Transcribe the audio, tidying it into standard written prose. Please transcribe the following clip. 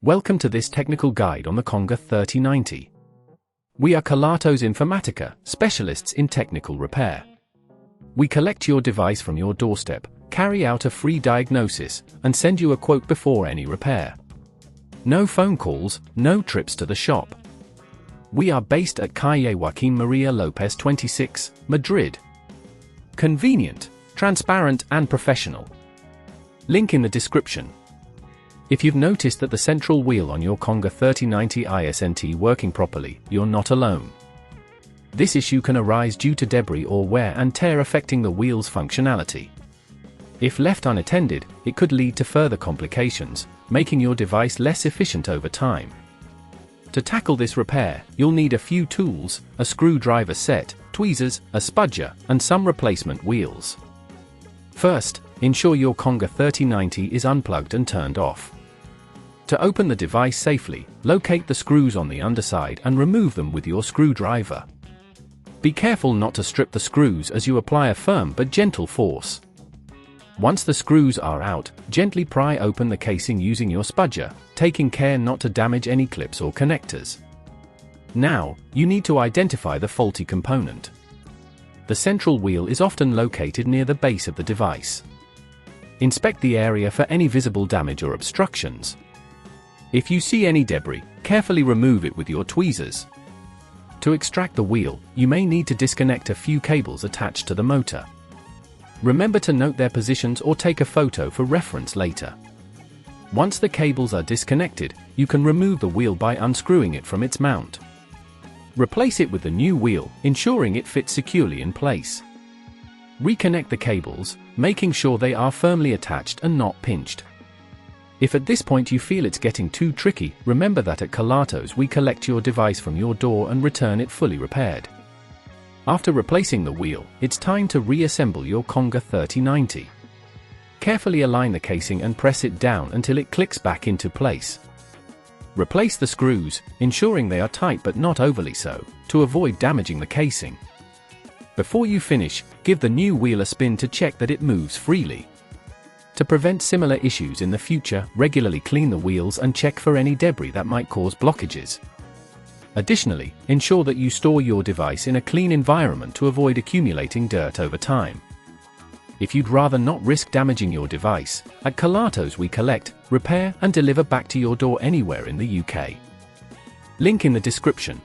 Welcome to this technical guide on the Conga 3090. We are Kelatos Informatica, specialists in technical repair. We collect your device from your doorstep, carry out a free diagnosis, and send you a quote before any repair. No phone calls, no trips to the shop. We are based at Calle Joaquín María López 26, Madrid. Convenient, transparent and professional. Link in the description. If you've noticed that the central wheel on your Conga 3090 isn't working properly, you're not alone. This issue can arise due to debris or wear and tear affecting the wheel's functionality. If left unattended, it could lead to further complications, making your device less efficient over time. To tackle this repair, you'll need a few tools, a screwdriver set, tweezers, a spudger, and some replacement wheels. First, ensure your Conga 3090 is unplugged and turned off. To open the device safely, locate the screws on the underside and remove them with your screwdriver. Be careful not to strip the screws as you apply a firm but gentle force. Once the screws are out, gently pry open the casing using your spudger, taking care not to damage any clips or connectors. Now, you need to identify the faulty component. The central wheel is often located near the base of the device. Inspect the area for any visible damage or obstructions. If you see any debris, carefully remove it with your tweezers. To extract the wheel, you may need to disconnect a few cables attached to the motor. Remember to note their positions or take a photo for reference later. Once the cables are disconnected, you can remove the wheel by unscrewing it from its mount. Replace it with the new wheel, ensuring it fits securely in place. Reconnect the cables, making sure they are firmly attached and not pinched. If at this point you feel it's getting too tricky, remember that at Kelatos we collect your device from your door and return it fully repaired. After replacing the wheel, it's time to reassemble your Conga 3090. Carefully align the casing and press it down until it clicks back into place. Replace the screws, ensuring they are tight but not overly so, to avoid damaging the casing. Before you finish, give the new wheel a spin to check that it moves freely. To prevent similar issues in the future, regularly clean the wheels and check for any debris that might cause blockages. Additionally, ensure that you store your device in a clean environment to avoid accumulating dirt over time. If you'd rather not risk damaging your device, at Kelatos we collect, repair and deliver back to your door anywhere in the UK. Link in the description.